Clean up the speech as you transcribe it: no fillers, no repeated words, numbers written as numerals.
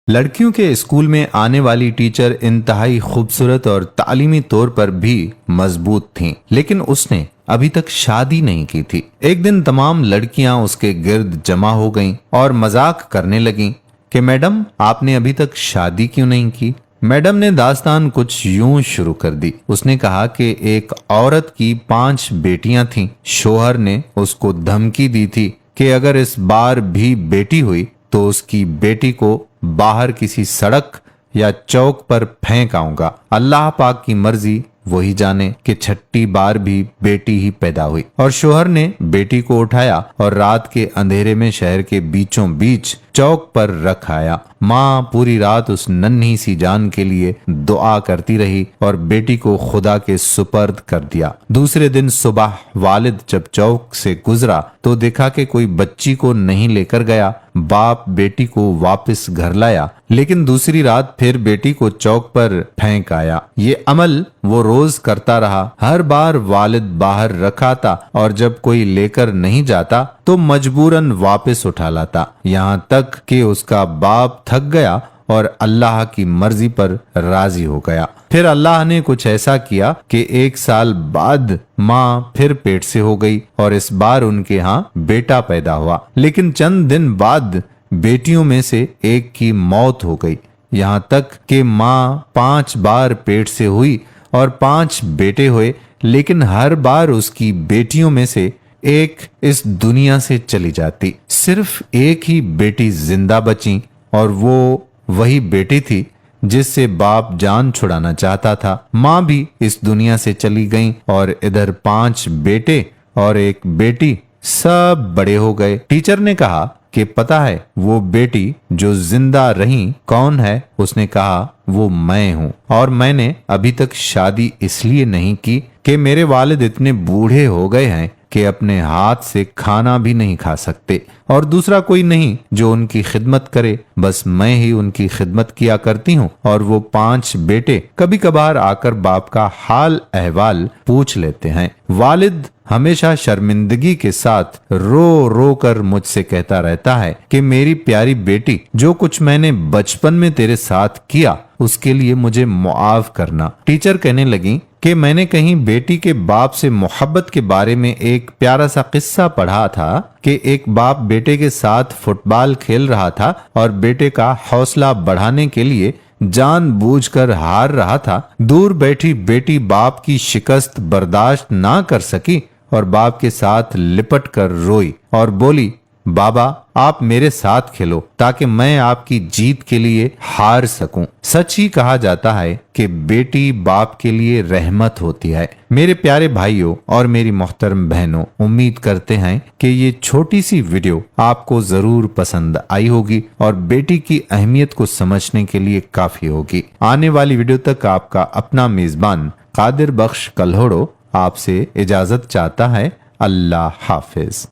लड़कियों के स्कूल में आने वाली टीचर इंतहाई खूबसूरत और तालीमी तौर पर भी मजबूत थीं, लेकिन उसने अभी तक शादी नहीं की थी। एक दिन तमाम लड़कियां उसके गिर्द जमा हो गईं और मजाक करने लगीं कि मैडम, आपने अभी तक शादी क्यों नहीं की। मैडम ने दास्तान कुछ यूं शुरू कर दी। उसने कहा कि एक औरत की 5 बेटियां थीं। शोहर ने उसको धमकी दी थी कि अगर इस बार भी बेटी हुई तो उसकी बेटी को बाहर किसी सड़क या चौक पर फेंक आऊंगा। अल्लाह पाक की मर्जी वही जाने कि 6ठी बार भी बेटी ही पैदा हुई। और शोहर ने बेटी को उठाया और रात के अंधेरे में शहर के बीचों बीच चौक पर रख आया। माँ पूरी रात उस नन्ही सी जान के लिए दुआ करती रही और बेटी को खुदा के सुपर्द कर दिया। दूसरे दिन सुबह वालिद जब चौक से गुजरा तो देखा कि कोई बच्ची को नहीं लेकर गया। बाप बेटी को वापस घर लाया, लेकिन दूसरी रात फिर बेटी को चौक पर फेंक आया। ये अमल वो रोज करता रहा। हर बार वालिद बाहर रखाता और जब कोई लेकर नहीं जाता तो मजबूरन वापस उठा लाता, यहाँ तक कि उसका बाप थक गया और अल्लाह की मर्जी पर राजी हो गया। फिर अल्लाह ने कुछ ऐसा किया कि 1 साल बाद माँ फिर पेट से हो गई और इस बार उनके यहाँ बेटा पैदा हुआ। लेकिन चंद दिन बाद बेटियों में से एक की मौत हो गई, यहाँ तक कि माँ 5 बार पेट से हुई और 5 बेटे हुए, लेकिन हर बार उसकी बेटियों में से एक इस दुनिया से चली जाती। सिर्फ एक ही बेटी जिंदा बची और वो वही बेटी थी जिससे बाप जान छुड़ाना चाहता था। माँ भी इस दुनिया से चली गई और इधर 5 बेटे और एक बेटी सब बड़े हो गए। टीचर ने कहा कि पता है वो बेटी जो जिंदा रही कौन है? उसने कहा वो मैं हूँ और मैंने अभी तक शादी इसलिए नहीं की कि मेरे वालिद इतने बूढ़े हो गए हैं कि अपने हाथ से खाना भी नहीं खा सकते और दूसरा कोई नहीं जो उनकी खिदमत करे, बस मैं ही उनकी खिदमत किया करती हूँ। और वो 5 बेटे कभी कभार आकर बाप का हाल अहवाल पूछ लेते हैं। वालिद हमेशा शर्मिंदगी के साथ रो रो कर मुझसे कहता रहता है कि मेरी प्यारी बेटी, जो कुछ मैंने बचपन में तेरे साथ किया उसके लिए मुझे मुआफ करना। टीचर कहने लगी कि मैंने कहीं बेटी के बाप से मोहब्बत के बारे में एक प्यारा सा किस्सा पढ़ा था कि एक बाप बेटे के साथ फुटबॉल खेल रहा था और बेटे का हौसला बढ़ाने के लिए जानबूझकर हार रहा था। दूर बैठी बेटी बाप की शिकस्त बर्दाश्त ना कर सकी और बाप के साथ लिपट कर रोई और बोली, बाबा आप मेरे साथ खेलो ताकि मैं आपकी जीत के लिए हार सकूं। सच ही कहा जाता है कि बेटी बाप के लिए रहमत होती है। मेरे प्यारे भाइयों और मेरी मोहतरम बहनों, उम्मीद करते हैं कि ये छोटी सी वीडियो आपको जरूर पसंद आई होगी और बेटी की अहमियत को समझने के लिए काफी होगी। आने वाली वीडियो तक आपका अपना मेजबान कादिर बख्श कल्होड़ो आपसे इजाजत चाहता है। अल्लाह हाफिज।